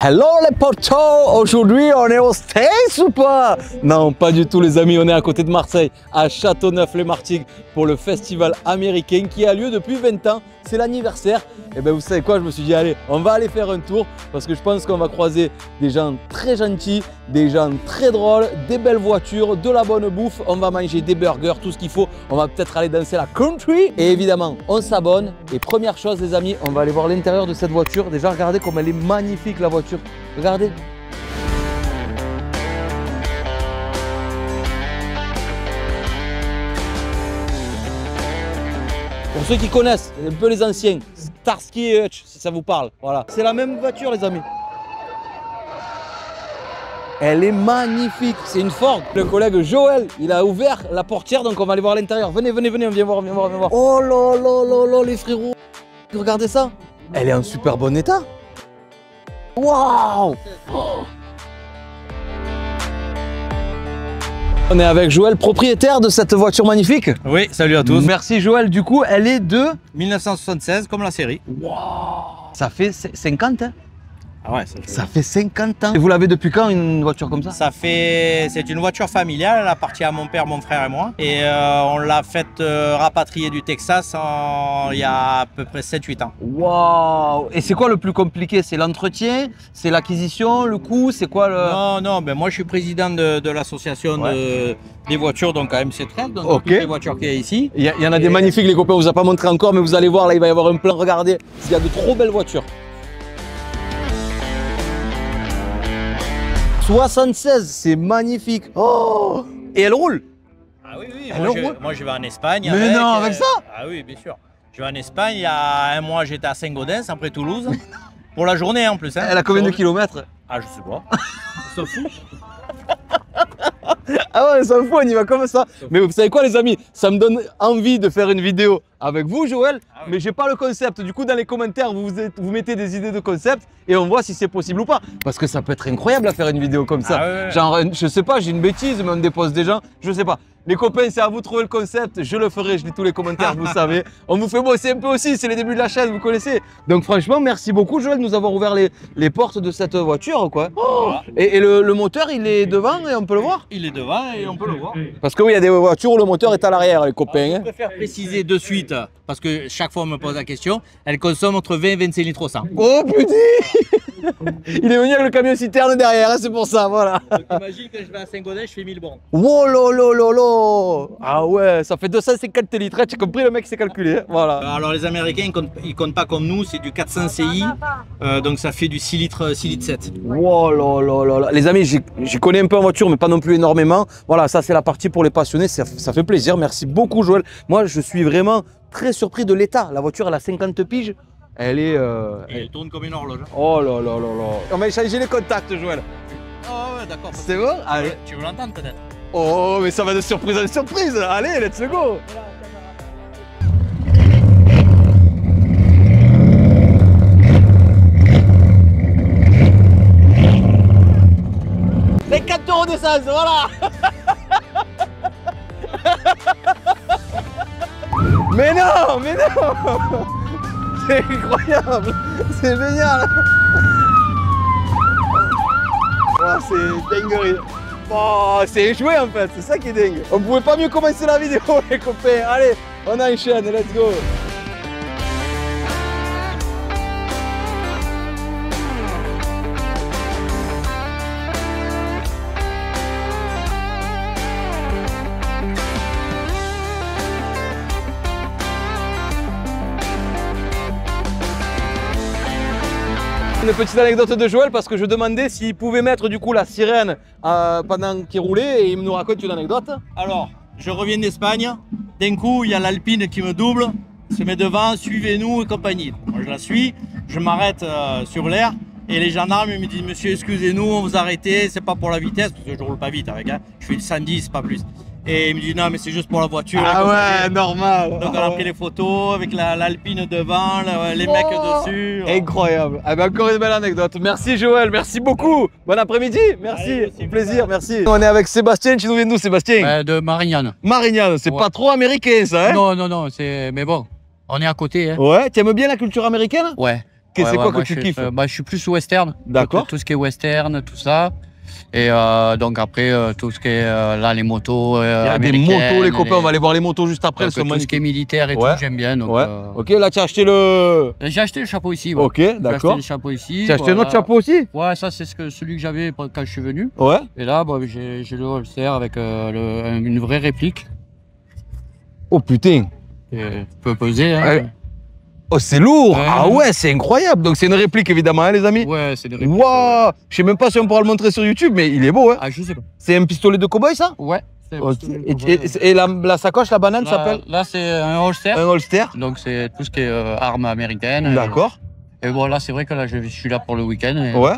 Hello les potos, aujourd'hui on est au States ou pas? Non, pas du tout les amis, on est à côté de Marseille, à Châteauneuf-les-Martigues pour le festival américain qui a lieu depuis 20 ans, c'est l'anniversaire. Et ben vous savez quoi, je me suis dit allez, on va aller faire un tour parce que je pense qu'on va croiser des gens très gentils, des gens très drôles, des belles voitures, de la bonne bouffe, on va manger des burgers, tout ce qu'il faut, on va peut-être aller danser la country et évidemment on s'abonne et première chose les amis, on va aller voir l'intérieur de cette voiture. Déjà regardez comme elle est magnifique la voiture. Regardez. Pour ceux qui connaissent, un peu les anciens, Starsky et Hutch, si ça vous parle. Voilà, c'est la même voiture les amis. Elle est magnifique, c'est une Ford. Le collègue Joël, il a ouvert la portière, donc on va aller voir l'intérieur. Venez, venez, venez, on vient voir, viens voir, viens voir. Oh là là là là, les frérots. Regardez ça. Elle est en super bon état. Waouh! On est avec Joël, propriétaire de cette voiture magnifique. Oui, salut à tous. Merci Joël, du coup, elle est de 1976 comme la série. Wow. Ça fait 50 hein? Ah ouais, ça fait 50 ans. Et vous l'avez depuis quand une voiture comme ça? C'est une voiture familiale, elle appartient à mon père, mon frère et moi. Et on l'a faite rapatrier du Texas il y a à peu près 7-8 ans. Waouh! Et c'est quoi le plus compliqué? C'est l'entretien? C'est l'acquisition? Le coût? C'est quoi le... Non, ben moi je suis président de l'association des voitures, donc à MC13, donc toutes les voitures qu'il y a ici. Il y en a des magnifiques les copains, on vous a pas montré encore, mais vous allez voir là, il va y avoir un plan. Regardez, il y a de trop belles voitures. 76, c'est magnifique. Oh! Et elle roule? Ah oui, oui, elle moi je vais en Espagne. Mais non, avec ça? Ah oui, bien sûr. Je vais en Espagne, il y a un mois j'étais à Saint-Gaudens, après Toulouse. Pour la journée en plus. Hein. Elle a combien de kilomètres? Ah je sais pas. Ça fout. Ah ouais, ça me fout, on y va comme ça. Mais vous savez quoi les amis? Ça me donne envie de faire une vidéo avec vous Joël, mais j'ai pas le concept. Du coup dans les commentaires vous mettez des idées de concept et on voit si c'est possible ou pas. Parce que ça peut être incroyable à faire une vidéo comme ça. Ouais. Genre je sais pas, j'ai une bêtise mais on dépose des gens, je sais pas. Les copains, c'est à vous de trouver le concept, je le ferai, je lis tous les commentaires, vous savez. On vous fait bosser un peu aussi, c'est les débuts de la chaîne, vous connaissez. Donc franchement, merci beaucoup Joël de nous avoir ouvert les portes de cette voiture quoi. Oh, et le moteur, il est devant et on peut le voir? Il est devant et on peut le voir. Parce que oui, il y a des voitures où le moteur est à l'arrière les copains. Je préfère préciser de suite, parce que chaque fois on me pose la question, elle consomme entre 20 et 25 litres au 100. Oh putain. Il est venu avec le camion citerne derrière, hein, c'est pour ça, voilà. Donc imagine que je vais à Saint-Gaudens, je fais 1000 bornes. Oh lolo. Ah ouais, ça fait 250 litres, tu as compris, le mec s'est calculé, voilà. Alors les Américains, ils comptent pas comme nous, c'est du 400 CI, donc ça fait du 6 litres 7. Oh là. Les amis, j'y connais un peu en voiture, mais pas non plus énormément. Voilà, ça c'est la partie pour les passionnés, ça fait plaisir, merci beaucoup Joël. Moi, je suis vraiment très surpris de l'état. La voiture, elle a 50 piges. Elle est... Elle tourne comme une horloge. Oh là. On va échanger les contacts, Joël. Oh ouais, d'accord. C'est bon? Allez. Tu veux l'entendre peut-être? Oh, mais ça va de surprise en surprise. Allez, let's go. Les 4 € d'essence, voilà. Mais non. C'est incroyable, c'est génial. Oh, c'est dinguerie. Oh, c'est échoué en fait, c'est ça qui est dingue. On pouvait pas mieux commencer la vidéo les copains. Allez, on enchaîne, let's go. Une petite anecdote de Joël parce que je demandais s'il pouvait mettre du coup la sirène pendant qu'il roulait et il nous raconte une anecdote. Alors, je reviens d'Espagne, d'un coup il y a l'Alpine qui me double, se met devant, suivez-nous et compagnie. Moi je la suis, je m'arrête sur l'air et les gendarmes me disent monsieur excusez-nous, on vous arrêtez, c'est pas pour la vitesse parce que je roule pas vite avec, hein. Je fais le 110 pas plus. Et il me dit non mais c'est juste pour la voiture. Ah ouais, normal. Donc on a pris les photos avec l'Alpine devant, les mecs dessus. Incroyable. Ah ben encore une belle anecdote. Merci Joël, merci beaucoup. Bon après-midi, merci. Allez, Au plaisir, merci. On est avec Sébastien, tu nous viens d'où Sébastien? De Marignane. Marignane, c'est pas trop américain ça hein? Non, mais bon, on est à côté. Hein. Ouais, tu aimes bien la culture américaine? Ouais. C'est quoi que moi, tu kiffes? Je suis plus western. D'accord. Tout ce qui est western, tout ça. Et donc après, tout ce qui est là, les motos. Il y a des motos, les copains, on va aller voir les motos juste après. Donc, tout ce qui est militaire et tout, j'aime bien. Donc, Ok, là tu as acheté le. j'ai acheté le chapeau ici. Ouais. Ok, d'accord. J'ai acheté le chapeau ici. Tu as acheté un autre chapeau aussi? Ouais, ça c'est celui que j'avais quand je suis venu. Ouais. Et là, bon, j'ai le holster avec une vraie réplique. Oh putain. Peut peser. Hein. Oh, c'est lourd! Ah ouais, c'est incroyable! Donc, c'est une réplique évidemment, hein, les amis? Ouais, c'est des répliques. Waouh! Je sais même pas si on pourra le montrer sur YouTube, mais il est beau, hein? Ah, je sais pas. C'est un pistolet de cow-boy, ça? Ouais. Okay. Et la sacoche, la banane s'appelle? Là, c'est un holster. Un holster. Donc, c'est tout ce qui est armes américaines. D'accord. Et bon, là, c'est vrai que là, je suis là pour le week-end. Ouais.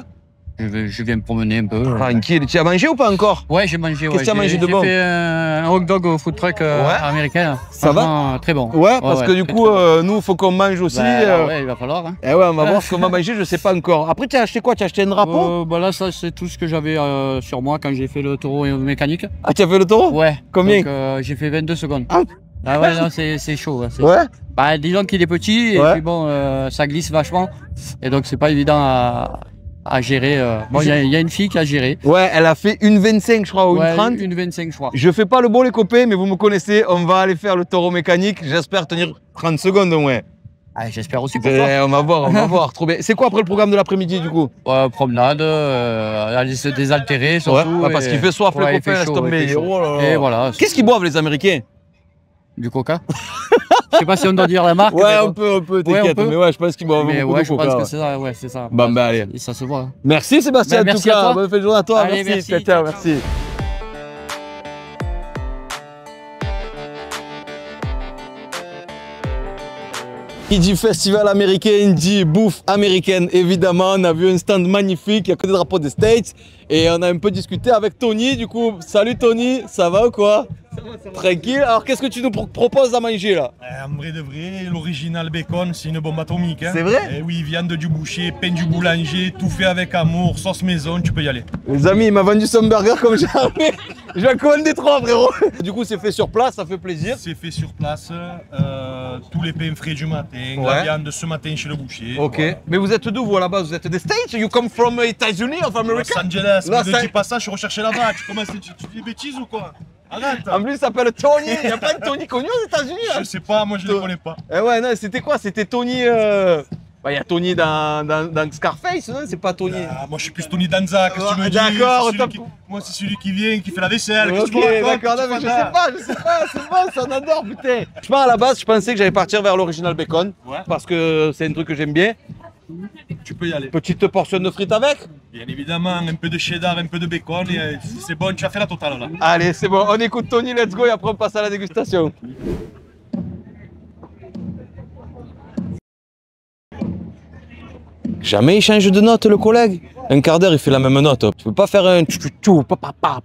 Je viens me promener un peu. Tranquille. Tu as mangé ou pas encore? Ouais, j'ai mangé. Qu'est-ce que tu as mangé de bon? J'ai fait un hot dog au food truck américain. Ça va? Très bon. Ouais, parce que du coup, nous, il faut qu'on mange aussi. Ouais, il va falloir. Hein. Et ouais, on va voir ce qu'on va manger, je sais pas encore. Après, tu as acheté quoi? Tu as acheté un drapeau? Bah là, ça, c'est tout ce que j'avais sur moi quand j'ai fait le taureau mécanique. Ah, tu as fait le taureau? Ouais. Combien? Donc, j'ai fait 22 secondes. Ah ouais, non, c'est chaud. Hein, ouais? Bah, disons qu'il est petit et puis bon, ça glisse vachement. Et donc, c'est pas évident à gérer. Bon, il y a une fille qui a géré. Ouais, elle a fait une 25, je crois, ou une 30. Une 25, je crois. Je fais pas le beau, les copains, mais vous me connaissez. On va aller faire le taureau mécanique. J'espère tenir 30 secondes au moins. Ah, j'espère aussi pour toi. On va voir. Trop bien. C'est quoi après le programme de l'après-midi, du coup? Promenade, aller se désaltérer, surtout. Ouais, parce qu'il fait soif, les copains, laisse tomber. Et voilà. Qu'est-ce qu'ils boivent, les Américains? Du coca. Je sais pas si on doit dire la marque. Ouais, on peut, t'inquiète. Mais ouais, je pense qu'ils boivent beaucoup de coca. Je pense que c'est ça, ouais, c'est ça. Bon, ben allez. Et ça se voit. Hein. Merci Sébastien, en tout cas. Bonne fin de journée à toi. Allez, merci. Merci. Qui dit festival américain, dit bouffe américaine, évidemment. On a vu un stand magnifique, il y a que des drapeaux des States. Et on a un peu discuté avec Tony, du coup. Salut Tony, ça va ou quoi? Ça va. Tranquille. Alors qu'est-ce que tu nous proposes à manger là? En vrai de vrai, l'original bacon, c'est une bombe atomique. Hein. C'est vrai? Et oui, viande du boucher, pain du boulanger, tout fait avec amour, sauce maison, tu peux y aller. Les amis, il m'a vendu son burger comme jamais. Je vais commander 3, frérot. Du coup, c'est fait sur place, ça fait plaisir. C'est fait sur place, tous les pains frais du matin, la viande ce matin chez le boucher. Ok. Voilà. Mais vous êtes d'où vous à la base? Vous êtes des States? You come from États-Unis of America? Los Angeles, ne dis pas ça, je suis recherché là-bas. Tu dis des bêtises ou quoi? Arrête. En plus, il s'appelle Tony. Il n'y a pas de Tony connu aux États-Unis. Je sais pas, moi je ne les connais pas. Eh ouais, non, c'était quoi? C'était Tony. Bah, il y a Tony dans Scarface, non? C'est pas Tony. Moi je suis plus Tony Danza, qu'est-ce que tu me dis? D'accord, moi c'est celui qui vient, qui fait la vaisselle. Ok, d'accord, non, mais je sais pas, c'est bon, ça en adore, putain. Je pense à la base, je pensais que j'allais partir vers l'original bacon. Ouais. Parce que c'est un truc que j'aime bien. Tu peux y aller. Petite portion de frites avec? Bien évidemment, un peu de cheddar, un peu de bacon, et c'est bon, tu as fait la totale là. Allez, c'est bon, on écoute Tony, let's go, et après on passe à la dégustation. Jamais il change de note, le collègue. Un quart d'heure, il fait la même note. Tu peux pas faire un tchou papa.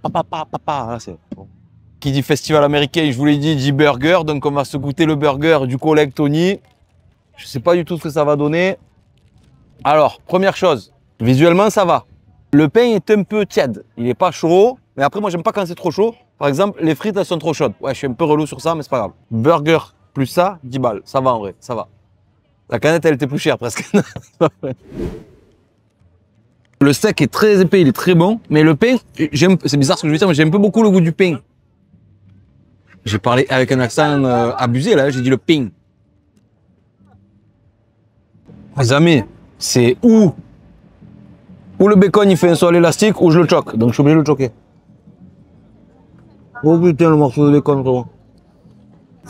Qui dit festival américain, je vous l'ai dit burger. Donc on va se goûter le burger du collègue Tony. Je sais pas du tout ce que ça va donner. Alors, première chose, visuellement ça va. Le pain est un peu tiède, il est pas chaud. Mais après, moi j'aime pas quand c'est trop chaud. Par exemple, les frites elles sont trop chaudes. Ouais, je suis un peu relou sur ça, mais c'est pas grave. Burger plus ça, 10 balles. Ça va en vrai, ça va. La canette, elle était plus chère presque. Le steak est très épais, il est très bon. Mais le pain, c'est bizarre ce que je veux dire, mais j'aime un peu beaucoup le goût du pain. J'ai parlé avec un accent abusé là, j'ai dit le pain. Mes amis, c'est ou le bacon il fait un sol élastique ou je le choque. Donc je suis obligé de le choquer. Oh putain, le morceau de bacon, frérot.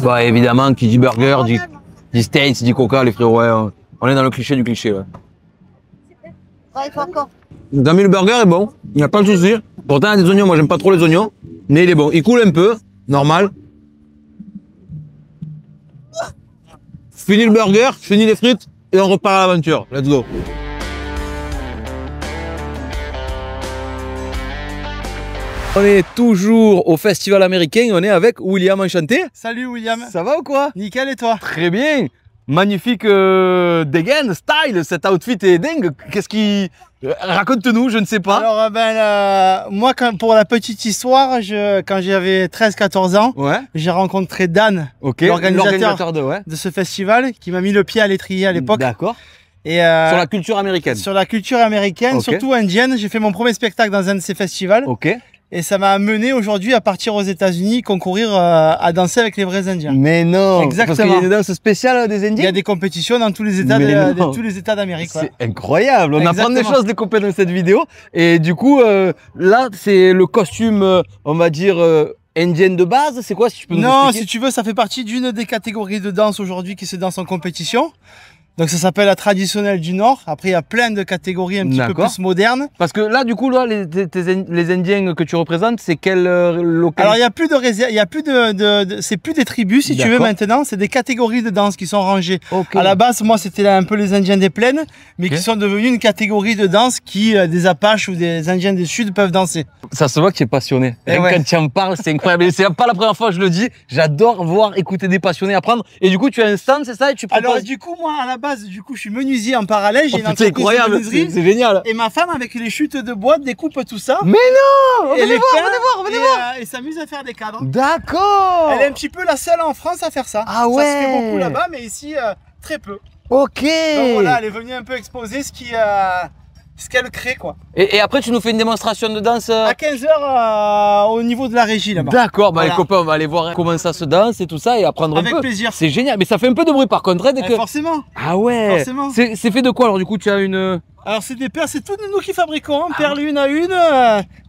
Bah évidemment, qui dit burger, dit States, dit coca, les frérots. Ouais, on est dans le cliché du cliché. Ouais. Ouais, il faut encore. Les amis, le burger est bon, il n'y a pas de souci. Pourtant, il y a des oignons, moi j'aime pas trop les oignons, mais il est bon. Il coule un peu, normal. Fini le burger, fini les frites et on repart à l'aventure. Let's go. On est toujours au festival américain, on est avec William, enchanté. Salut William. Ça va ou quoi? Nickel, et toi? Très bien. Magnifique dégaine, style, cet outfit est dingue. Qu'est-ce qui... Raconte-nous, je ne sais pas. Alors moi, pour la petite histoire, quand j'avais 13-14 ans, j'ai rencontré Dan, l'organisateur de ce festival, qui m'a mis le pied à l'étrier à l'époque. D'accord. Et, sur la culture américaine. Sur la culture américaine, surtout indienne. J'ai fait mon premier spectacle dans un de ces festivals. Et ça m'a amené aujourd'hui à partir aux États-Unis, concourir à danser avec les vrais Indiens. Mais non. Exactement. Parce qu'il y a des danses spéciales des Indiens. Il y a des compétitions dans tous les États d'Amérique. C'est incroyable. On apprend des choses des copains dans cette vidéo. Et du coup, là, c'est le costume, on va dire, indienne de base. C'est quoi, si tu peux nous expliquer? Non, si tu veux, ça fait partie d'une des catégories de danse aujourd'hui qui se danse en compétition. Donc ça s'appelle la traditionnelle du Nord. Après, il y a plein de catégories un petit peu plus modernes. Parce que là, du coup, là, les Indiens que tu représentes, c'est quelle localité? Alors, il n'y a plus de réserve, il y a plus c'est plus des tribus, si tu veux, maintenant. C'est des catégories de danse qui sont rangées. À la base, moi, c'était un peu les Indiens des plaines, mais qui sont devenus une catégorie de danse qui, des Apaches ou des Indiens du Sud peuvent danser. Ça se voit que tu es passionné. Quand tu en parles, c'est incroyable. C'est pas la première fois que je le dis. J'adore voir, écouter des passionnés apprendre. Et du coup, tu as un stand, c'est ça? Et tu proposes... Alors, du coup, moi, à la base, je suis menuisier en parallèle, j'ai une entreprise incroyable, de menuiserie. C'est génial. Et ma femme, avec les chutes de bois, découpe tout ça. Mais non, venez voir. Et s'amuse à faire des cadres. D'accord. Elle est un petit peu la seule en France à faire ça. Ah ouais. Ça se fait beaucoup là-bas, mais ici, très peu. Ok. Donc voilà, elle est venue un peu exposer ce qu'elle crée, quoi. Et après, tu nous fais une démonstration de danse à 15h au niveau de la régie là-bas. D'accord, bah les copains, on va aller voir comment ça se danse et tout ça et apprendre un peu. Avec plaisir. C'est génial, mais ça fait un peu de bruit par contre. Dès que... Forcément. Ah ouais. Forcément. C'est fait de quoi alors du coup? Tu as une... Alors c'est des perles, c'est tout nous qui fabriquons, perles une à une.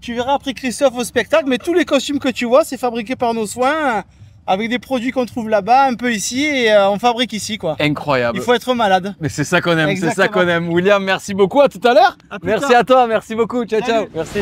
Tu verras après Christophe au spectacle, mais tous les costumes que tu vois, c'est fabriqué par nos soins. Avec des produits qu'on trouve là-bas, un peu ici, et on fabrique ici, quoi. Incroyable. Il faut être malade. Mais c'est ça qu'on aime, c'est ça qu'on aime. William, merci beaucoup, à tout à l'heure. Merci à toi, merci beaucoup, ciao, ciao, merci.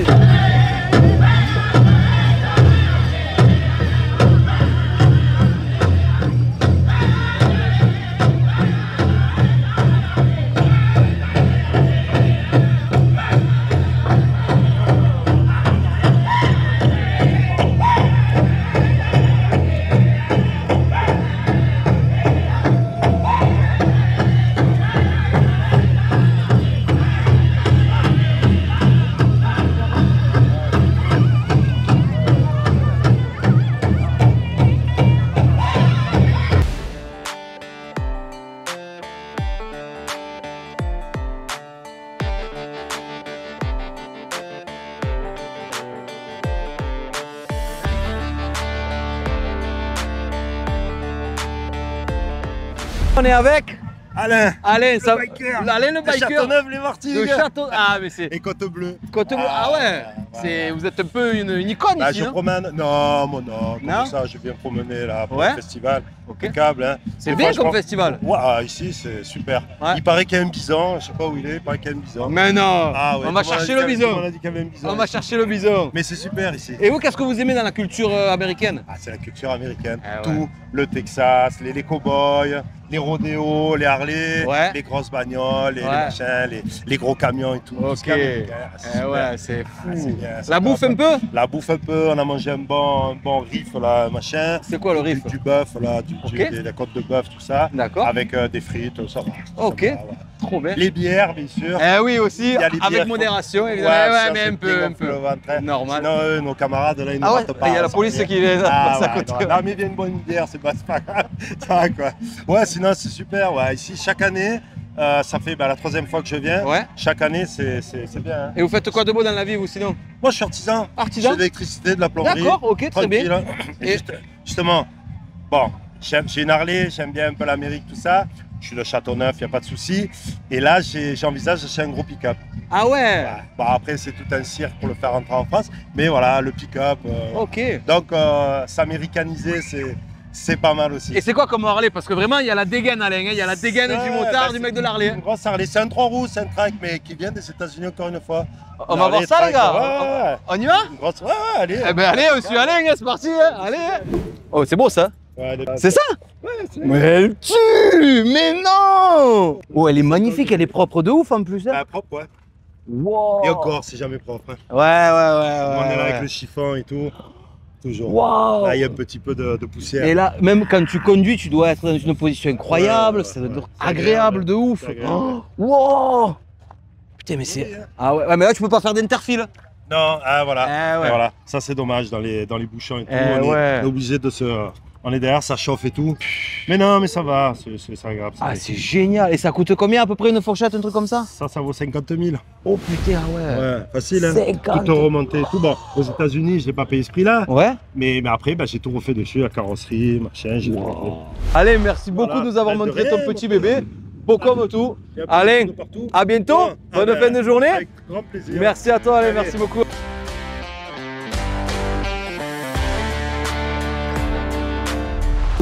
On est avec Alain. Alain, ça... Alain le biker. Châteauneuf-les-Martigues. Le château... Ah mais c'est... Et Côte-Bleue. Côte-Bleue, ah ouais, ouais. Vous êtes un peu une icône ici, je promène... Non, moi non, comme ça, je viens promener là pour le festival. Impeccable, hein. C'est bien comme festival. Ouais, ici c'est super. Il paraît qu'il y a un bison, je sais pas où il est, il paraît qu'il y a un bison. Mais non, ouais, on va chercher le bison. On a dit qu'il y avait un bison. On va chercher le bison. Mais c'est super ici. Et vous, qu'est-ce que vous aimez dans la culture américaine? C'est la culture américaine. Tout, le Texas, les cow-boys, les rodéos, les Harley, les grosses bagnoles, les machins, les gros camions et tout. Ok. C'est fou. La bouffe un peu? La bouffe un peu, on a mangé un bon riff là, machin. C'est quoi le riff? Du bœuf là, la côte de bœuf, tout ça. D'accord. Avec des frites, ça va. Ok. Trop bien. Les bières, bien sûr. Oui, aussi, avec modération, évidemment. Ouais, mais un peu. Normal. Sinon, nos camarades là, ils ne ratent pas. Il y a la police qui vient à côté. Non, mais il y a une bonne bière, c'est pas grave. Ça va quoi. Ouais, sinon, c'est super. Ouais, ici, chaque année, ça fait la 3e fois que je viens. Chaque année, c'est bien. Hein. Et vous faites quoi de beau dans la vie, vous, sinon? Moi, je suis artisan. Artisan? Je fais de l'électricité, de la plomberie. D'accord, ok, très bien. Et justement, bon, j'ai une Harley, j'aime bien un peu l'Amérique, tout ça. Je suis de Châteauneuf, il n'y a pas de souci. Et là, j'envisage d'acheter un gros pick-up. Ah ouais, Bon, après, c'est tout un cirque pour le faire rentrer en France. Mais voilà, le pick-up. Ok. Donc, s'américaniser, c'est pas mal aussi. Et c'est quoi comme Harley? Parce que vraiment, il y a la dégaine, Alain. Il y a la dégaine du motard, du mec de l'Harley. Une grosse Harley. C'est un 3 roues, c'est un track, mais qui vient des États-Unis encore une fois. On va voir ça, les gars. On y va? Une grosse... Ouais, allez. Eh ben, allez, on suit Alain, c'est parti. Allez. Oh, c'est beau ça. C'est ça? Ouais, c'est... Mais elle tue! Mais non! Oh, elle est magnifique, elle est propre de ouf en plus. Bah, propre, ouais. Wow. Et encore, c'est jamais propre. Hein. Ouais. On est là avec le chiffon et tout. Toujours. Wow. Là, il y a un petit peu de poussière. Et là, même quand tu conduis, tu dois être dans une position incroyable. C'est agréable de ouf. Oh, wow. Putain, mais c'est... Ah ouais, mais là, tu peux pas faire d'interfile. Non, voilà. Voilà. Ça, c'est dommage dans les bouchons et tout. On est obligé de se On est derrière, ça chauffe et tout. Mais non, mais ça va, c'est agréable. Ah, c'est génial. Et ça coûte combien à peu près une fourchette, un truc comme ça? Ça vaut 50 000. Oh putain, ouais. Ouais, facile, hein. 50. Tout remonté et tout. Bon, aux États-Unis, je n'ai pas payé ce prix-là. Ouais. Mais après, j'ai tout refait dessus, la carrosserie, machin. Allez, merci beaucoup de nous avoir montré ton petit bébé. Beau comme tout. Alain, à bientôt. Bonne fin de journée. Avec grand plaisir. Merci à toi, Alain. Merci beaucoup.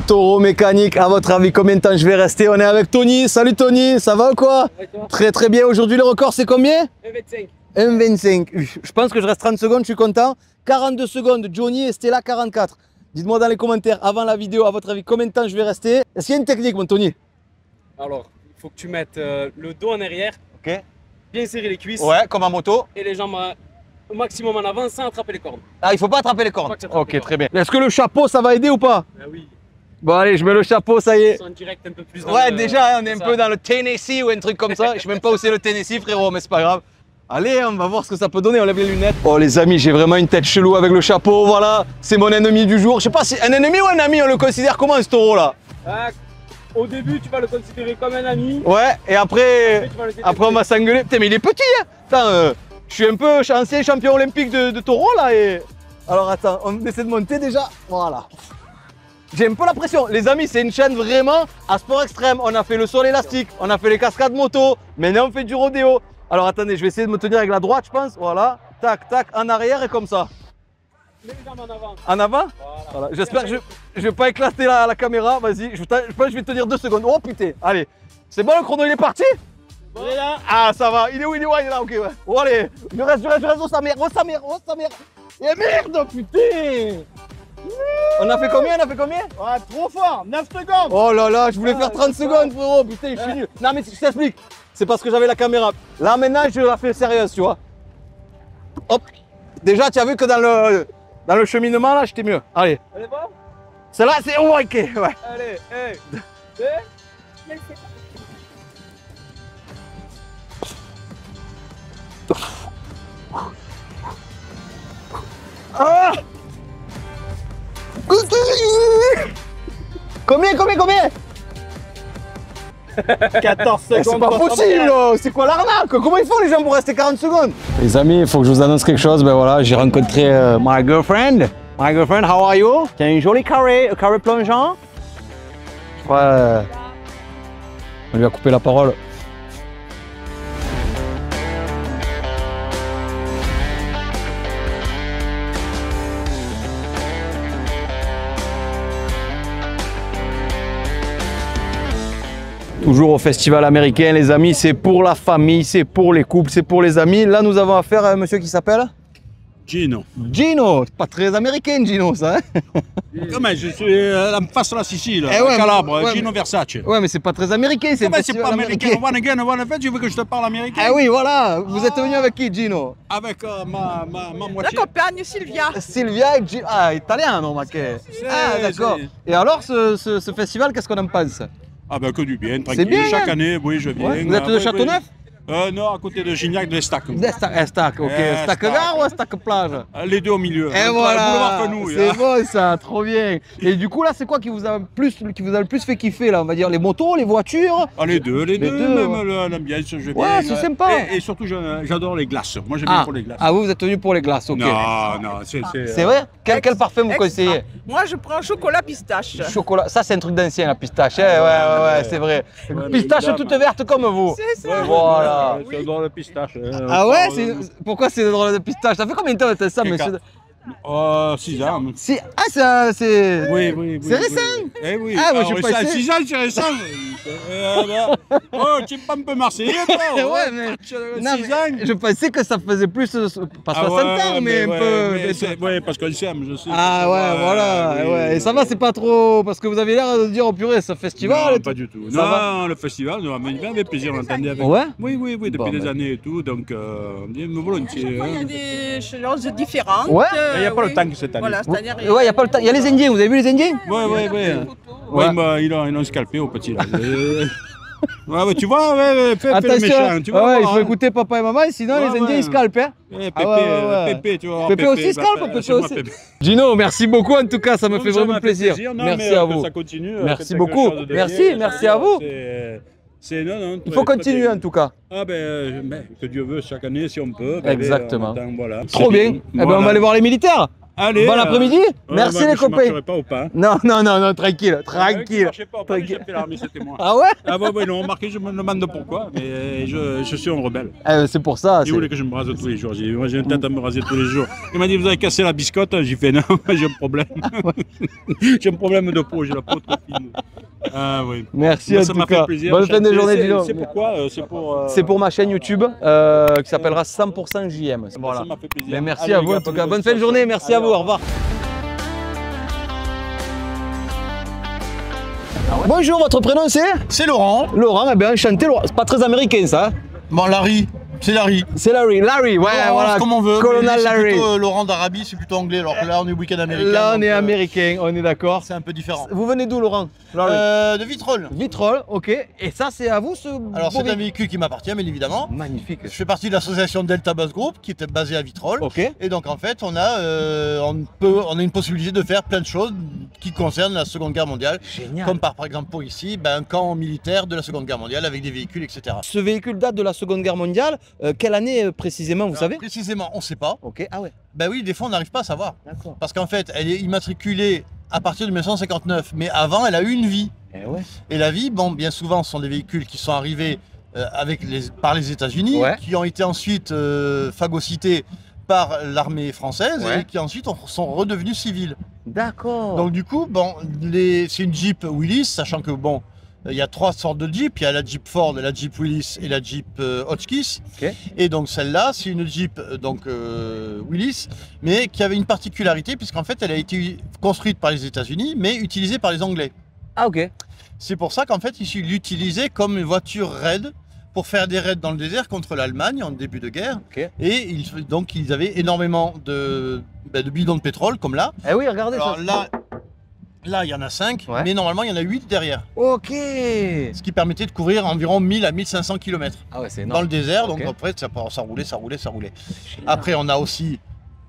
Taureau mécanique, à votre avis, combien de temps je vais rester? On est avec Tony. Salut Tony, ça va ou quoi? Très très bien. Aujourd'hui, le record, c'est combien? 1,25. 1,25. Je pense que je reste 30 secondes, je suis content. 42 secondes, Johnny et Stella, 44. Dites-moi dans les commentaires, avant la vidéo, à votre avis, combien de temps je vais rester? Est-ce qu'il y a une technique, mon Tony? Alors, il faut que tu mettes le dos en arrière. Ok. Bien serrer les cuisses. Ouais, comme en moto. Et les jambes au maximum en avant sans attraper les cordes. Ah, il faut pas attraper les cordes. Ok, les très bien. Est-ce que le chapeau, ça va aider ou pas? Ah oui. Bon, allez, je mets le chapeau, ça y est. Ils sont en direct un peu plus dans Ouais, le... déjà, on est un peu dans le Tennessee ou un truc comme ça. Je sais même pas où c'est le Tennessee, frérot, mais c'est pas grave. Allez, on va voir ce que ça peut donner. On lève les lunettes. Oh, les amis, j'ai vraiment une tête chelou avec le chapeau. Voilà, c'est mon ennemi du jour. Je sais pas si un ennemi ou un ami, on le considère comment ce taureau là? Au début, tu vas le considérer comme un ami. Ouais, et après on va s'engueuler. Putain, mais il est petit, hein. Attends, je suis un peu ancien champion olympique de taureau là. Et... Alors attends, on essaie de monter déjà. Voilà. J'ai un peu la pression. Les amis, c'est une chaîne vraiment à sport extrême. On a fait le saut élastique, on a fait les cascades moto, maintenant on fait du rodéo. Alors attendez, je vais essayer de me tenir avec la droite, je pense. Voilà, tac, tac, en arrière et comme ça. Mets les jambes en avant. En avant? Voilà. J'espère que je vais pas éclater la caméra. Vas-y, je pense que je vais tenir 2 secondes. Oh putain, allez. C'est bon, le chrono, il est parti? Bon. Il est là. Ah, ça va. Il est où? Il est là, ok, ouais. Oh, allez, je reste, oh sa mère, oh sa mère, oh sa mère. Et merde, putain. On a fait combien? Ouais, trop fort, 9 secondes. Oh là là, je voulais faire 30 secondes, frérot. Putain, je suis nul. Non, mais je t'explique. C'est parce que j'avais la caméra. Là, maintenant, je la fais sérieuse, tu vois. Hop. Déjà, tu as vu que dans le cheminement, là, j'étais mieux. Allez. Elle est bonne? Celle-là, c'est ok, ouais. Allez, 1, 2. Ah! Combien 14 secondes. C'est pas possible, c'est quoi l'arnaque? Comment ils font les gens pour rester 40 secondes? Les amis, il faut que je vous annonce quelque chose. Ben voilà, j'ai rencontré my girlfriend. My girlfriend, how are you? T'as un joli carré plongeant. Je crois on lui a coupé la parole. Toujours au festival américain, les amis, c'est pour la famille, c'est pour les couples, c'est pour les amis. Là, nous avons affaire à un monsieur qui s'appelle Gino. Gino, pas très américain, Gino, ça. Hein. Comment je suis en face de la Sicile, ouais, Calabre, ouais, Gino Versace. Ouais, mais c'est pas très américain, c'est c'est pas américain. One again, one effect, tu veux que je te parle américain? Ah oui, voilà. Vous êtes venu avec qui, Gino? Avec ma moitié. La compagne Sylvia. Sylvia et Gino. Ah, italien, ma che. Ah, d'accord. Et alors, ce festival, qu'est-ce qu'on en pense? Ah ben que du bien, tranquille. Bien, chaque hein. année, oui, je viens. Ouais. Vous êtes de Châteauneuf? Non, à côté de Gignac, de l'Estac. Estac, ok. Estac gare ou Estac plage? Les deux au milieu. Et voilà, c'est bon ça, trop bien. Et du coup là, c'est quoi qui vous a le plus fait kiffer là? On va dire les motos, les voitures? Ah, les deux, même ouais. l'ambiance, je viens. Ouais, c'est sympa. Et surtout, j'adore les glaces. Moi, j'aime bien pour les glaces. Ah, vous êtes venu pour les glaces, ok. Non, c'est vrai? Quel parfum vous conseillez? Moi, je prends chocolat pistache. Chocolat, ça c'est un truc d'ancien la pistache, hein? Ouais, c'est vrai. Pistache toute verte comme vous. C'est ça. Voilà. J'adore le pistache. Ah ouais? Pourquoi c'est drôle de pistache? Ça fait combien de temps que t'as ça, monsieur? 6 ans. Ah, c'est... Oui. C'est récent? Eh oui. Ah, moi, je pensais... 6 ans, c'est récent. Oh, tu es pas un peu marseillais, toi? Ouais, mais... 6 ans. Je pensais que ça faisait plus... Pas 60 ans, mais un peu... Oui, parce qu'on s'aime, je sais. Ah ouais, voilà. Ouais. Et ça va, c'est pas trop... Parce que vous avez l'air de dire, oh purée, ce festival... Non, pas du tout. Non, le festival, nous avons bien avec plaisir, on l'entendait avec... Ouais? Oui, depuis des années et tout, donc... bien volontiers. Il y a des choses différentes. Ouais. Il n'y a pas le temps que cette année. Voilà, c'est-à-dire... Ouais, il n'y a pas le temps. Il y a les Indiens, vous avez vu les Indiens? Oui. Ouais, ils l'ont scalpé au petit là. Ouais, ouais, tu vois, fais le Attention, méchant, tu vois. il faut écouter papa et maman, sinon les Indiens ils scalpent. Hein. Pépé, tu vois. Pépé aussi scalpe, Pépé aussi. Gino, merci beaucoup en tout cas, ça me fait vraiment plaisir. Merci à vous. Ça continue. Merci beaucoup. Merci à vous. Il faut continuer en tout cas. Ah ben, que Dieu veut, chaque année si on peut. Exactement. Voilà. Trop bien. Eh ben, on va aller voir les militaires. Allez. Bon après-midi. Merci les copains. Je ne pas au pas. Non, tranquille. J'ai l'armée, c'était moi. Ah ouais? Ah ouais, ils l'ont remarqué, je me demande pourquoi, mais je suis un rebelle. C'est pour ça. Il voulait que je me rase tous les jours. Moi j'ai une tête à me raser tous les jours. Il m'a dit, vous avez cassé la biscotte. J'ai fait non, j'ai un problème. J'ai un problème de peau, j'ai la peau trop fine. Ah oui. Merci en tout cas. Bonne fin de journée, Gino. C'est pourquoi C'est pour ma chaîne YouTube qui s'appellera 100% JM. Voilà. Ça m'a fait plaisir. Mais merci à vous en tout cas. Bonne fin de journée. Merci à vous. Au revoir. Bonjour, votre prénom c'est Laurent. Laurent, eh bien enchanté. C'est pas très américain ça. Hein. Bon, Larry. C'est Larry. C'est Larry, ouais, Laurent, voilà. Comme on veut. Colonel Larry. Laurent d'Arabie, c'est plutôt anglais, alors que là on est week-end américain. Là on est américain, on est d'accord. C'est un peu différent. Vous venez d'où, Laurent? De Vitrolles. Vitrolles, ok. Et ça, c'est à vous ce. Alors, c'est un véhicule qui m'appartient, bien évidemment. Magnifique. Je fais partie de l'association Delta Bus Group, qui était basée à Vitrolles. Ok. Et donc, en fait, on a une possibilité de faire plein de choses qui concernent la Seconde Guerre mondiale. Génial. Comme par exemple, pour ici, un camp militaire de la Seconde Guerre mondiale avec des véhicules, etc. Ce véhicule date de la Seconde Guerre mondiale. Quelle année précisément, vous savez? Précisément, on ne sait pas. Ok, ah ouais. Ben oui, des fois, on n'arrive pas à savoir. D'accord. Parce qu'en fait, elle est immatriculée à partir de 1959, mais avant, elle a eu une vie. Ouais. Et la vie, bon, bien souvent, ce sont des véhicules qui sont arrivés par les États-Unis, qui ont été ensuite phagocytés par l'armée française et qui ensuite sont redevenus civils. D'accord. Donc du coup, bon, c'est une Jeep Willys, sachant que bon, il y a trois sortes de Jeep. Il y a la Jeep Ford, la Jeep Willys et la Jeep Hotchkiss. Okay. Et donc celle-là, c'est une Jeep Willys, mais qui avait une particularité puisqu'en fait, elle a été construite par les États-Unis, mais utilisée par les Anglais. Ah ok. C'est pour ça qu'en fait, ils l'utilisaient comme une voiture raid pour faire des raids dans le désert contre l'Allemagne en début de guerre. Okay. Et donc ils avaient énormément de bidons de pétrole comme là. Eh oui, regardez. Alors, ça. Là, il y en a 5, mais normalement, il y en a 8 derrière. Ok. Ce qui permettait de couvrir environ 1000 à 1500 km. Ah ouais, c'est énorme. Dans le désert, donc après, ça roulait. Après, on a aussi,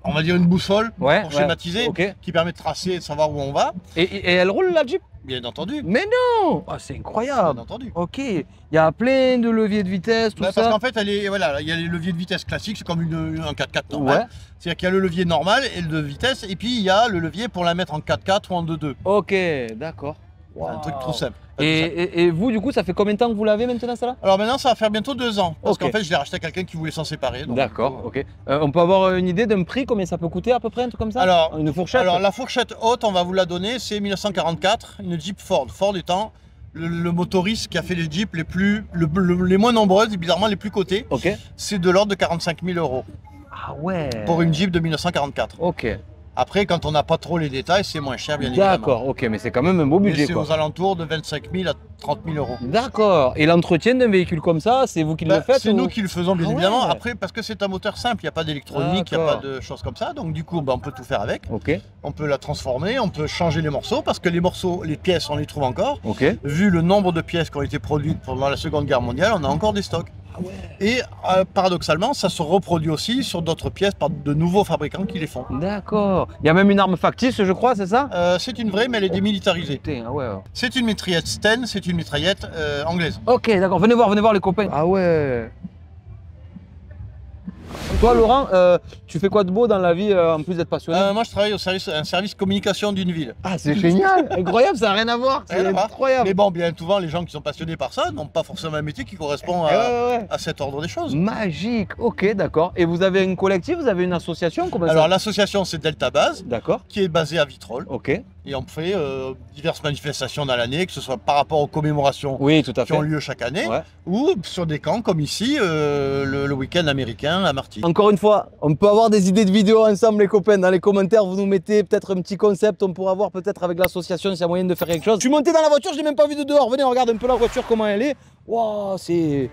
on va dire, une boussole pour schématiser, qui permet de tracer, de savoir où on va. Et elle roule, la Jeep? Bien entendu. Mais non! Oh, c'est incroyable. Bien entendu. Ok. Il y a plein de leviers de vitesse, tout ça. Parce qu'en fait, il y a les leviers de vitesse classiques, c'est comme un 4x4 normal. C'est-à-dire qu'il y a le levier normal et le de vitesse, et puis il y a le levier pour la mettre en 4x4 ou en 2x2. Ok, d'accord. Wow. Un truc trop simple. Et vous, du coup, ça fait combien de temps que vous l'avez maintenant, ça là? Alors maintenant, ça va faire bientôt 2 ans. Parce qu'en fait, je l'ai racheté à quelqu'un qui voulait s'en séparer. D'accord, ok. On peut avoir une idée d'un prix, combien ça peut coûter à peu près, un truc comme ça? Alors, une fourchette? Alors, la fourchette haute, on va vous la donner, c'est 1944, une Jeep Ford. Ford étant le motoriste qui a fait les Jeeps les moins nombreuses et bizarrement les plus cotées. Ok. C'est de l'ordre de 45 000 €. Ah ouais. Pour une Jeep de 1944. Ok. Après, quand on n'a pas trop les détails, c'est moins cher, bien évidemment. D'accord, ok, mais c'est quand même un beau budget. C'est aux alentours de 25 000 à 30 000 €. D'accord. Et l'entretien d'un véhicule comme ça, c'est vous qui le faites? C'est nous qui le faisons, bien évidemment. Après, parce que c'est un moteur simple, il n'y a pas d'électronique, il n'y a pas de choses comme ça. Donc, du coup, on peut tout faire avec. Ok. On peut la transformer, on peut changer les morceaux, parce que les pièces, on les trouve encore. Ok. Vu le nombre de pièces qui ont été produites pendant la Seconde Guerre mondiale, on a encore des stocks. Ah ouais. Et paradoxalement, ça se reproduit aussi sur d'autres pièces par de nouveaux fabricants qui les font. D'accord. Il y a même une arme factice, je crois, c'est ça? C'est une vraie, mais elle est démilitarisée. Ah ouais. C'est une mitraillette Sten, c'est une mitraillette anglaise. Ok, d'accord. Venez voir les copains. Ah ouais. Toi, Laurent, tu fais quoi de beau dans la vie en plus d'être passionné? Moi, je travaille au service communication d'une ville. Ah, c'est génial. Incroyable, ça n'a rien à voir. C'est incroyable. Mais bon, bien souvent, les gens qui sont passionnés par ça n'ont pas forcément un métier qui correspond à cet ordre des choses. Magique. Ok, d'accord. Et vous avez une collectif, vous avez une association? Alors, l'association, c'est Delta Base. D'accord. Qui est basée à Vitrolles. Ok. Et on fait diverses manifestations dans l'année, que ce soit par rapport aux commémorations qui ont lieu chaque année, ou sur des camps comme ici, le week-end américain à Martigues. Encore une fois, on peut avoir des idées de vidéos ensemble, les copains. Dans les commentaires, vous nous mettez peut-être un petit concept, on pourra voir peut-être avec l'association s'il y a moyen de faire quelque chose. Je suis monté dans la voiture, je n'ai même pas vu de dehors. Venez, on regarde un peu la voiture, comment elle est. Waouh, c'est...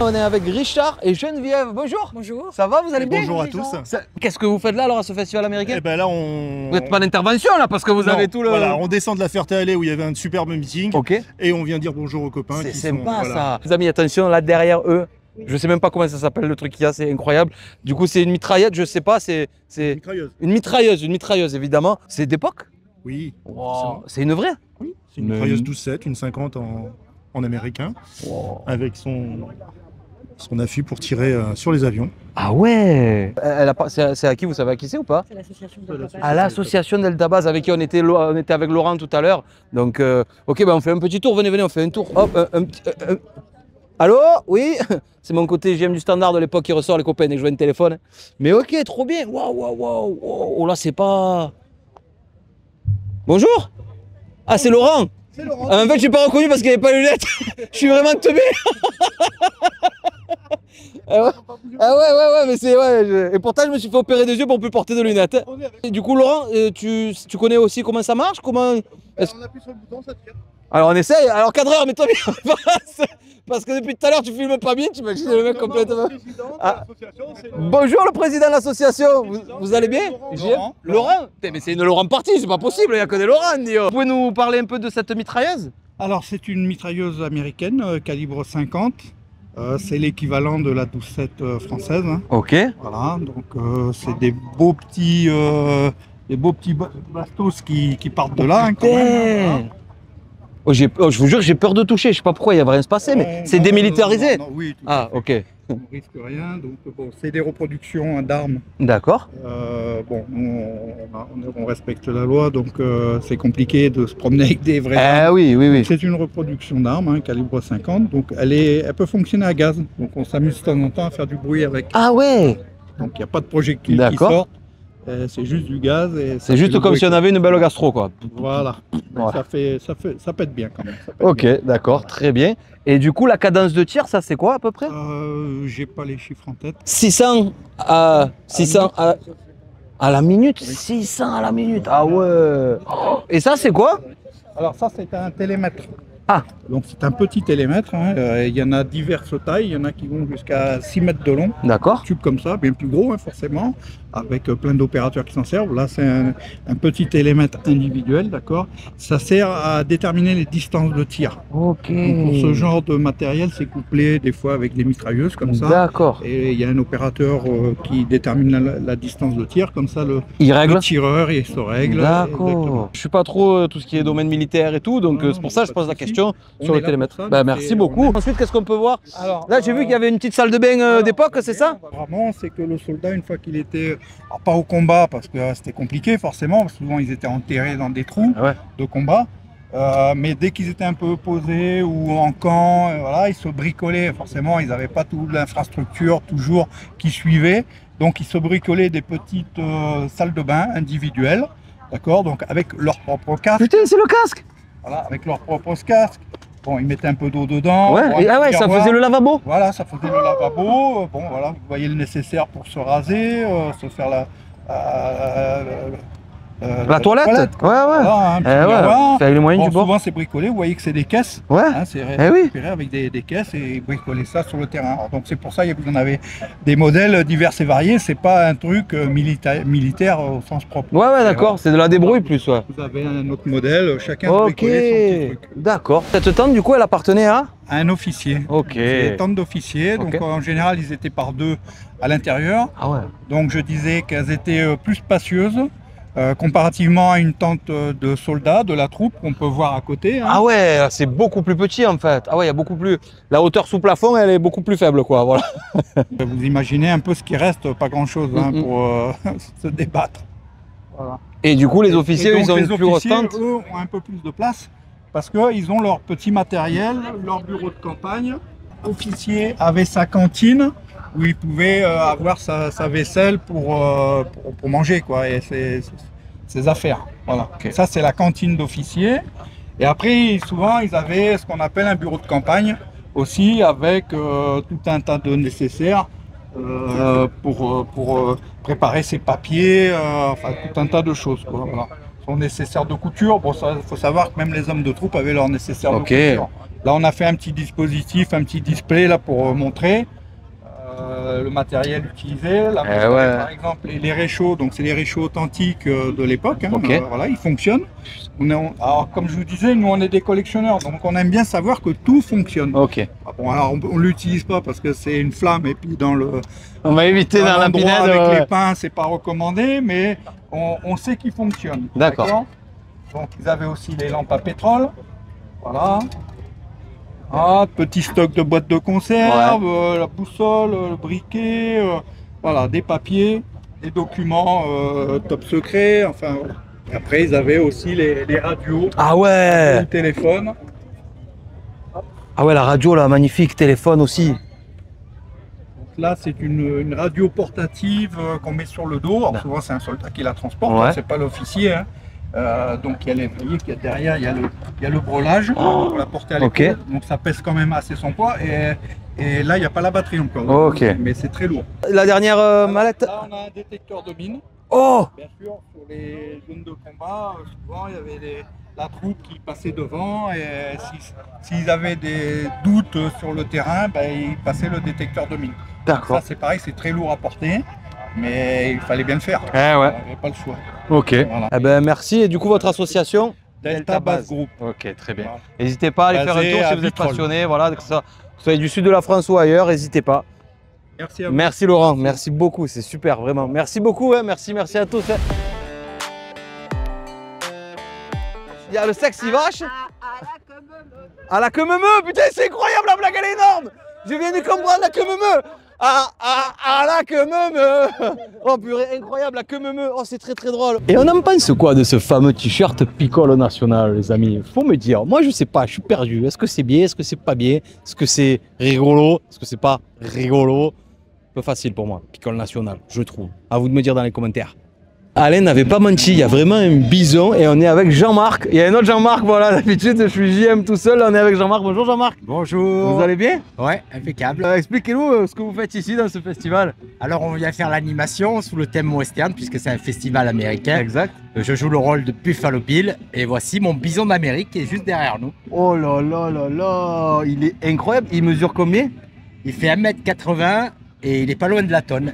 On est avec Richard et Geneviève. Bonjour. Bonjour. Ça va, vous allez bien? Bonjour à tous. Qu'est-ce que vous faites là alors à ce festival américain? Eh ben là, on... Vous n'êtes pas d'intervention là parce que vous avez tout le... Voilà, on descend de la Ferté-Allée où il y avait un superbe meeting. Ok. Et on vient dire bonjour aux copains. C'est qui sympa sont, ça. Les amis, attention, là derrière eux, je sais même pas comment ça s'appelle le truc qu'il y a, c'est incroyable. Du coup, c'est une mitraillette, je sais pas, c'est... Une mitrailleuse. Une mitrailleuse évidemment. C'est d'époque? Oui. Wow. C'est une vraie? Oui. C'est une mitrailleuse 12-7, une 50 en américain, avec son affût pour tirer sur les avions. Ah ouais. C'est à qui, vous savez à qui c'est ou pas? C'est l'association Delta Base. À l'association Delta Base avec qui on était avec Laurent tout à l'heure. Donc, ok, ben on fait un petit tour. Venez, on fait un tour. Hop, Allô? Oui? C'est mon côté GM du Standard de l'époque qui ressort, les copains, dès que je vois un téléphone. Mais ok, trop bien. Waouh. Oh là, c'est pas... Bonjour? Ah, c'est Laurent? C'est Laurent. En fait, je n'ai pas reconnu parce qu'il n'y avait pas les lunettes. Je suis vraiment teubé. Ouais, mais c'est... Ouais, Et pourtant, je me suis fait opérer des yeux pour ne plus porter de lunettes. Et du coup, Laurent, tu connais aussi comment ça marche? On appuie sur le bouton, ça tire. Alors, on essaye. Alors, cadreur, mets-toi bien en face. Parce que depuis tout à l'heure, tu filmes pas bien, tu imagines le mec complètement... Bonjour le président de l'association, vous allez bien? Laurent. Mais c'est une Laurent partie, c'est pas possible, il n'y a que des Laurent. Vous pouvez nous parler un peu de cette mitrailleuse? Alors c'est une mitrailleuse américaine, calibre 50. C'est l'équivalent de la 12-7 française. Hein. Ok. Voilà, donc c'est des beaux petits bastos qui partent de là. Hein, quand même, hein. Oh, je vous jure, j'ai peur de toucher. Je sais pas pourquoi, il va rien se passer, mais c'est démilitarisé. Non, oui, ah, ok. On risque rien. Donc bon, c'est des reproductions d'armes. D'accord. Bon, on respecte la loi, donc c'est compliqué de se promener avec des vraies armes. Oui. C'est une reproduction d'armes, hein, calibre 50. Donc elle peut fonctionner à gaz. Donc on s'amuse de temps en temps à faire du bruit avec. Ah ouais. Donc il n'y a pas de projectiles qui sortent. C'est juste du gaz. C'est juste comme si on avait une belle gastro, quoi. Voilà. Ouais. Ça pète bien quand même. Ok, d'accord, très bien. Et du coup, la cadence de tir, ça c'est quoi à peu près? J'ai pas les chiffres en tête. 600 à la minute. 600 à la minute. Ah ouais. Et ça c'est quoi? Alors ça c'est un télémètre. Ah. Donc c'est un petit télémètre, hein. Il y en a diverses tailles, il y en a qui vont jusqu'à 6 mètres de long. D'accord. Tube comme ça, bien plus gros hein, forcément, avec plein d'opérateurs qui s'en servent. Là c'est un petit télémètre individuel, d'accord. Ça sert à déterminer les distances de tir. Ok. Donc, pour ce genre de matériel, c'est couplé des fois avec des mitrailleuses comme ça. D'accord. Et il y a un opérateur qui détermine la distance de tir, comme ça le tireur il se règle. D'accord. Je suis pas trop tout ce qui est domaine militaire et tout, donc c'est pour ça que je pose la question sur le télémètre. Merci beaucoup. Ensuite, qu'est-ce qu'on peut voir? Alors, là, j'ai vu qu'il y avait une petite salle de bain d'époque, c'est ça? Vraiment, c'est que le soldat, une fois qu'il était, alors pas au combat parce que c'était compliqué forcément, parce que souvent ils étaient enterrés dans des trous de combat, mais dès qu'ils étaient un peu posés ou en camp, voilà, ils se bricolaient. Forcément, ils n'avaient pas toute l'infrastructure toujours qui suivait, donc ils se bricolaient des petites salles de bain individuelles, d'accord, donc avec leur propre casque. Putain, c'est le casque! Voilà, avec leur propre casque. Bon, ils mettaient un peu d'eau dedans. Ouais, ça faisait le lavabo. Voilà, ça faisait le lavabo. Bon, voilà, vous voyez le nécessaire pour se raser, se faire la toilette. Voilà, avec les moyens du bord. Souvent c'est bricolé, vous voyez que c'est des caisses. Hein, c'est récupéré avec des caisses et bricoler ça sur le terrain. Alors, donc c'est pour ça que vous en avez des modèles divers et variés. C'est pas un truc militaire au sens propre. Ouais, d'accord, c'est de la débrouille plus. Vous avez un autre modèle, chacun bricolait son petit truc. D'accord. Cette tente du coup elle appartenait à un officier. Ok. C'est des tentes d'officiers. Donc en général ils étaient par deux à l'intérieur. Ah ouais. Donc je disais qu'elles étaient plus spacieuses. Comparativement à une tente de soldats, de la troupe qu'on peut voir à côté. Hein. Ah ouais, c'est beaucoup plus petit en fait. Ah ouais, il y a beaucoup plus... La hauteur sous plafond, elle est beaucoup plus faible quoi, voilà. Vous imaginez un peu ce qui reste, pas grand chose hein, pour se débattre. Voilà. Et du coup, les officiers, ils ont une plus grosse tente? Eux ont un peu plus de place parce qu'ils ont leur petit matériel, leur bureau de campagne. L'officier avait sa cantine où il pouvait avoir sa vaisselle pour manger quoi, et ses affaires. Voilà. Ça c'est la cantine d'officier. Et après souvent ils avaient ce qu'on appelle un bureau de campagne aussi avec tout un tas de nécessaires pour préparer ses papiers, enfin tout un tas de choses quoi. Voilà. son nécessaire de couture. Bon, il faut savoir que même les hommes de troupe avaient leur nécessaire de Ok. couture. Là, on a fait un petit dispositif, un petit display là pour montrer le matériel utilisé. Là, vous avez, ouais. par exemple, les réchauds, donc c'est les réchauds authentiques de l'époque. Hein, Ok. voilà, ils fonctionnent. Alors, comme je vous disais, nous on est des collectionneurs, donc on aime bien savoir que tout fonctionne. Ok. Ah bon, alors on l'utilise pas parce que c'est une flamme et puis dans le. On va éviter dans la l'endroit pinède. avec ouais. les pins, c'est pas recommandé, mais on sait qu'ils fonctionnent. D'accord. Donc ils avaient aussi les lampes à pétrole. Voilà. Ah, petit stock de boîtes de conserve, la boussole, le briquet, voilà, des papiers, des documents top secret, enfin. Et après ils avaient aussi les radios. Ah ouais. Le téléphone. Ah ouais, la radio là, magnifique, téléphone aussi. Donc là, c'est une radio portative qu'on met sur le dos. Alors souvent, c'est un soldat qui la transporte, Ouais. hein, c'est pas l'officier. Hein. Donc il y a les, vous voyez qu'il y a derrière, il y a le brelage pour la porter à l'épaule. Ok. Donc ça pèse quand même assez son poids. Et là, il n'y a pas la batterie encore. Ok. Mais c'est très lourd. La dernière mallette. Là, on a un détecteur de mine. Oh. Bien sûr, sur les zones de combat, souvent il y avait la troupe qui passait devant et s'ils avaient des doutes sur le terrain, ben, ils passaient le détecteur de mine. D'accord. Ça c'est pareil, c'est très lourd à porter, mais il fallait bien le faire. Eh ouais. On n'avait pas le choix. Ok. Voilà. Eh ben merci. Et du coup, votre association Delta Bass Group. Ok, très bien. Voilà. N'hésitez pas à aller faire un Basé tour à si vous êtes Vitrolles. passionné. Voilà, que ça, que vous soyez du sud de la France ou ailleurs, n'hésitez pas. Merci à vous. Merci Laurent, merci beaucoup, c'est super, vraiment. Merci beaucoup, hein, merci à tous. Hein. Il y a le sexy vache. À la queue meumeux, putain, c'est incroyable, la blague, elle est énorme. Je viens de comprendre la queue meumeux. À la queue meumeux. Oh purée, incroyable, la queue meumeux. Oh, c'est très drôle. Et on en pense quoi de ce fameux t-shirt Piccolo National, les amis? Faut me dire. Moi, je sais pas, je suis perdu. Est-ce que c'est bien? Est-ce que c'est pas bien? Est-ce que c'est rigolo? Est-ce que c'est pas rigolo? Un peu facile pour moi, Piccolo National, je trouve. À vous de me dire dans les commentaires. Alain n'avait pas menti, il y a vraiment un bison et on est avec Jean-Marc. Il y a un autre Jean-Marc, voilà, d'habitude je suis JM tout seul, on est avec Jean-Marc. Bonjour Jean-Marc. Bonjour. Vous allez bien? Ouais, impeccable. Expliquez-nous ce que vous faites ici dans ce festival. Alors on vient faire l'animation sous le thème western puisque c'est un festival américain. Exact. Je joue le rôle de Buffalo Bill et voici mon bison d'Amérique qui est juste derrière nous. Oh là là là là, il est incroyable. Il mesure combien? Il fait 1m80 et il est pas loin de la tonne.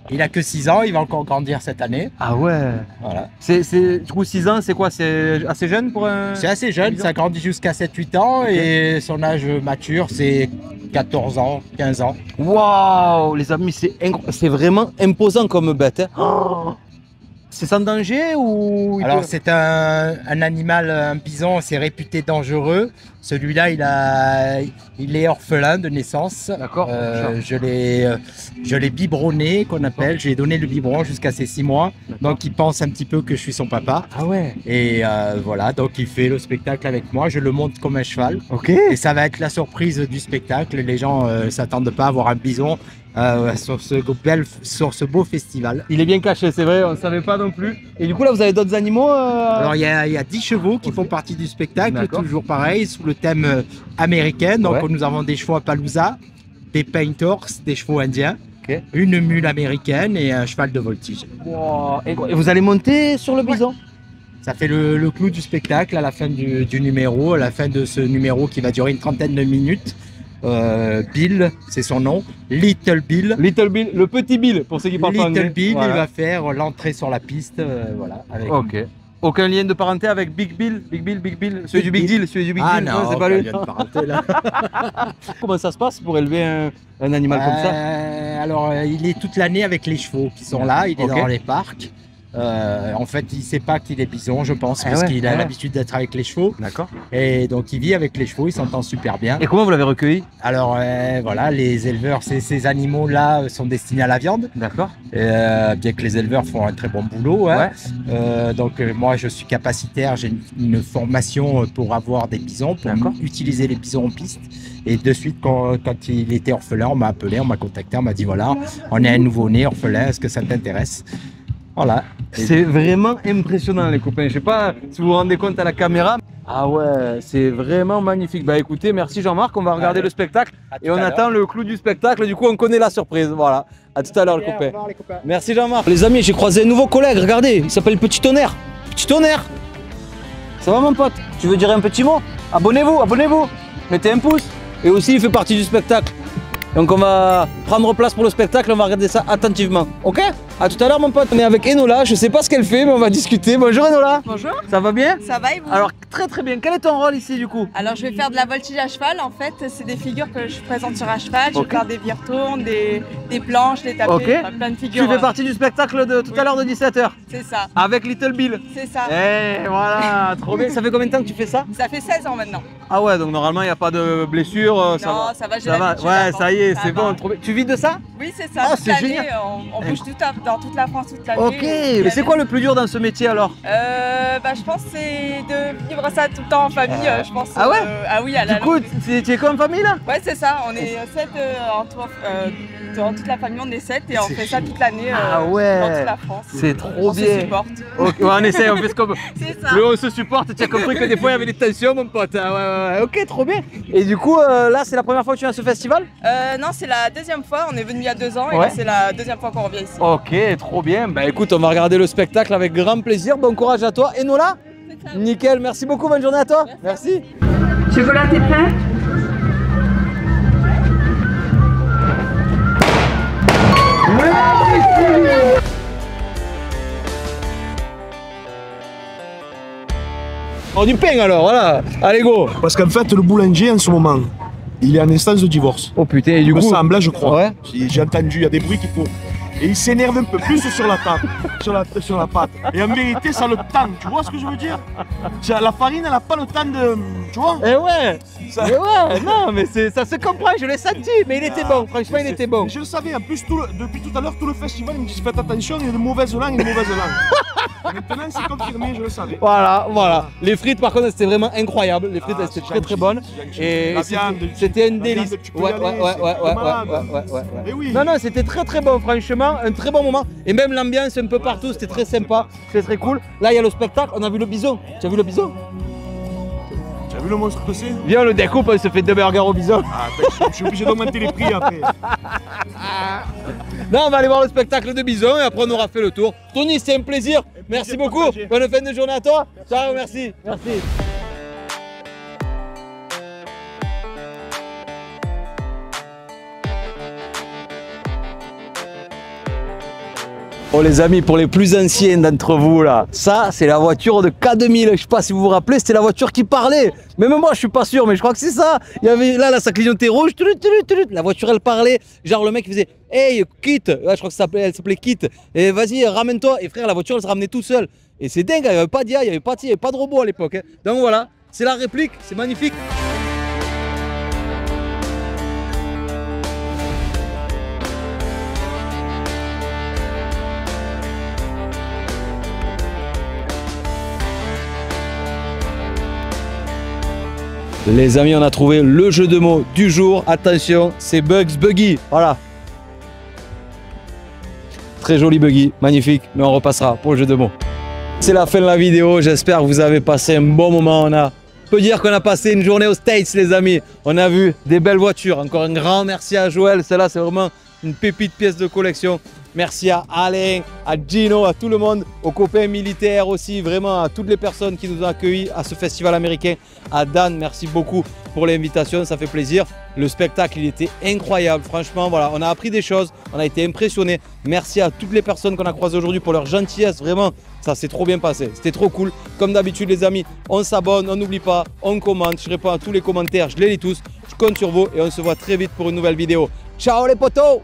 Il a que 6 ans, il va encore grandir cette année. Ah ouais. Voilà. Du coup 6 ans, c'est quoi? C'est assez jeune pour un... C'est assez jeune, ça grandit jusqu'à 7-8 ans et son âge mature c'est 14 ans, 15 ans. Waouh, les amis, c'est vraiment imposant comme bête. Hein. Oh. C'est sans danger ou... Alors c'est un animal, un bison, c'est réputé dangereux. Celui-là, il est orphelin de naissance. D'accord. Je l'ai biberonné, qu'on appelle. Je lui ai donné le biberon jusqu'à ses 6 mois. Donc il pense un petit peu que je suis son papa. Ah ouais. Et voilà, donc il fait le spectacle avec moi. Je le monte comme un cheval. Ok. Et ça va être la surprise du spectacle. Les gens s'attendent pas à voir un bison sur ce beau festival. Il est bien caché, c'est vrai, on ne savait pas non plus. Et du coup là vous avez d'autres animaux Alors il y a 10 chevaux qui font partie du spectacle, toujours pareil, sous le thème américain. Donc nous avons des chevaux à Palouza, des painters, des chevaux indiens, une mule américaine et un cheval de voltige. Wow. Et vous allez monter sur le bison? Ça fait le clou du spectacle à la fin du numéro, à la fin de ce numéro qui va durer une trentaine de minutes. Bill, c'est son nom. Little Bill. Little Bill, le petit Bill, pour ceux qui parlent pas anglais. Little Bill, voilà. il va faire l'entrée sur la piste. Voilà, avec ok. Aucun lien de parenté avec Big Bill, celui du Big Deal, celui du Big Deal, non, c'est pas lui. lien de parenté, là. Comment ça se passe pour élever un animal comme ça? Alors, il est toute l'année avec les chevaux qui sont là, il est dans les parcs. En fait, il ne sait pas qu'il est bison, je pense, parce qu'il a l'habitude d'être avec les chevaux. D'accord. Et donc, il vit avec les chevaux, il s'entend super bien. Et comment vous l'avez recueilli? Alors, voilà, les éleveurs, ces animaux-là sont destinés à la viande. D'accord. Bien que les éleveurs font un très bon boulot. Hein. Donc, moi, je suis capacitaire, j'ai une formation pour avoir des bisons, pour utiliser les bisons en piste. Et de suite, quand il était orphelin, on m'a appelé, on m'a contacté, on m'a dit voilà, on est un nouveau-né orphelin, est-ce que ça t'intéresse? Voilà. C'est vraiment impressionnant les copains, je sais pas si vous vous rendez compte à la caméra. Ah ouais, c'est vraiment magnifique. Bah écoutez, merci Jean-Marc, on va regarder le spectacle et on attend le clou du spectacle, du coup on connaît la surprise, voilà. À tout à l'heure les copains. Merci Jean-Marc. Les amis, j'ai croisé un nouveau collègue, regardez, il s'appelle Petit Tonnerre. Petit Tonnerre, Ça va mon pote? Tu veux dire un petit mot? Abonnez-vous, abonnez-vous. Mettez un pouce. Et aussi il fait partie du spectacle. Donc on va prendre place pour le spectacle, on va regarder ça attentivement. Ok? À tout à l'heure mon pote. On est avec Enola, je sais pas ce qu'elle fait mais on va discuter. Bonjour Enola. Bonjour. Ça va bien? Ça va et vous? Alors très très bien. Quel est ton rôle ici du coup? Alors je vais faire de la voltige à cheval en fait. C'est des figures que je présente sur à cheval. Je vais faire des vire-tournes, des planches, des tapis, enfin, plein de figures. Tu fais partie du spectacle de tout à l'heure de 17h? C'est ça. Avec Little Bill? C'est ça. Eh voilà, trop bien. Ça fait combien de temps que tu fais ça? Ça fait 16 ans maintenant. Ah ouais, donc normalement il n'y a pas de blessure. Non, ça va, j'ai l'habitude. Ouais, ça y est, c'est bon. Trop bien. Tu vis de ça? Oui, c'est ça. Ah, toute c'est l'année, génial. on bouge dans toute la France toute l'année. Ok, mais c'est quoi le plus dur dans ce métier alors? Je pense que c'est de vivre ça tout le temps en famille. Je pense. Ah ouais? Ah oui, à la Du coup, tu es comme famille là? Ouais, c'est ça. On est 7 dans toute la famille, on est 7 et on fait ça toute l'année dans toute la France. C'est trop bien. On se supporte. Ok, ouais, on essaie, on fait comme. C'est ça. On se supporte. Tu as compris que des fois il y avait des tensions, mon pote. Ouais. Ok, trop bien. Et du coup, là, c'est la première fois que tu viens à ce festival? Non, c'est la deuxième fois. On est venu il y a 2 ans et Ouais. là, c'est la deuxième fois qu'on revient ici. Ok, trop bien. Bah écoute, on va regarder le spectacle avec grand plaisir. Bon courage à toi. Enola? Nickel, merci beaucoup. Bonne journée à toi. Merci. Chocolat, t'es prêt? Oh, du pain alors, voilà. Allez, go. Parce qu'en fait, le boulanger en ce moment, il est en instance de divorce. Oh putain, et du coup. Il me semble, là, je crois. Ouais. J'ai entendu, il y a des bruits qui courent. Et il s'énerve un peu plus sur la table, sur la pâte. Et en vérité, ça le tend, tu vois ce que je veux dire? La farine, elle n'a pas le temps de. Tu vois? Eh ouais! Non, mais ça se comprend, je l'ai senti, mais il était bon, franchement, il était bon. Je le savais, en plus, depuis tout à l'heure, tout le festival, ils me disent faites attention, il y a de mauvaises langues et de mauvaises langues. Maintenant, c'est confirmé, je le savais. Voilà. Les frites, par contre, c'était vraiment incroyable. Les frites, elles étaient très très bonnes. Et c'était un délice. Ouais. Non, c'était très très bon, franchement, un très bon moment. Et même l'ambiance un peu partout, c'était très sympa, c'était très cool. Là, il y a le spectacle, on a vu le bison. Tu as vu le bison? Tu as vu le monstre que c'est? Viens, on le découpe, on se fait 2 burgers au bison. Je suis obligé d'augmenter les prix après. Non, on va aller voir le spectacle de bison et après on aura fait le tour. Tony, c'est un plaisir. Merci beaucoup. Bonne fin de journée à toi. Ciao, merci. Oh les amis, pour les plus anciens d'entre vous là, ça c'est la voiture de K2000, je sais pas si vous vous rappelez, c'était la voiture qui parlait. Même moi je suis pas sûr, mais je crois que c'est ça. Il y avait là ça clignotait rouge, la voiture elle parlait, genre le mec il faisait hey Kit, ouais, je crois que elle s'appelait Kit, et vas-y ramène-toi, et frère la voiture elle se ramenait tout seul. Et c'est dingue, il n'y avait pas d'IA, il n'y avait pas de robot à l'époque. Hein. Donc voilà, c'est la réplique, c'est magnifique. Les amis, on a trouvé le jeu de mots du jour. Attention, c'est Bugs Buggy. Voilà. Très joli Buggy, magnifique. Mais on repassera pour le jeu de mots. C'est la fin de la vidéo. J'espère que vous avez passé un bon moment. On peut dire qu'on a passé une journée aux States, les amis. On a vu des belles voitures. Encore un grand merci à Joël. Celle-là, c'est vraiment une pépite pièce de collection. Merci à Alain, à Gino, à tout le monde, aux copains militaires aussi, vraiment à toutes les personnes qui nous ont accueillis à ce festival américain. À Dan, merci beaucoup pour l'invitation, ça fait plaisir. Le spectacle, il était incroyable, franchement, voilà, on a appris des choses, on a été impressionnés. Merci à toutes les personnes qu'on a croisées aujourd'hui pour leur gentillesse, vraiment, ça s'est trop bien passé, c'était trop cool. Comme d'habitude les amis, on s'abonne, on n'oublie pas, on commente, je réponds à tous les commentaires, je les lis tous, je compte sur vous et on se voit très vite pour une nouvelle vidéo. Ciao les potos!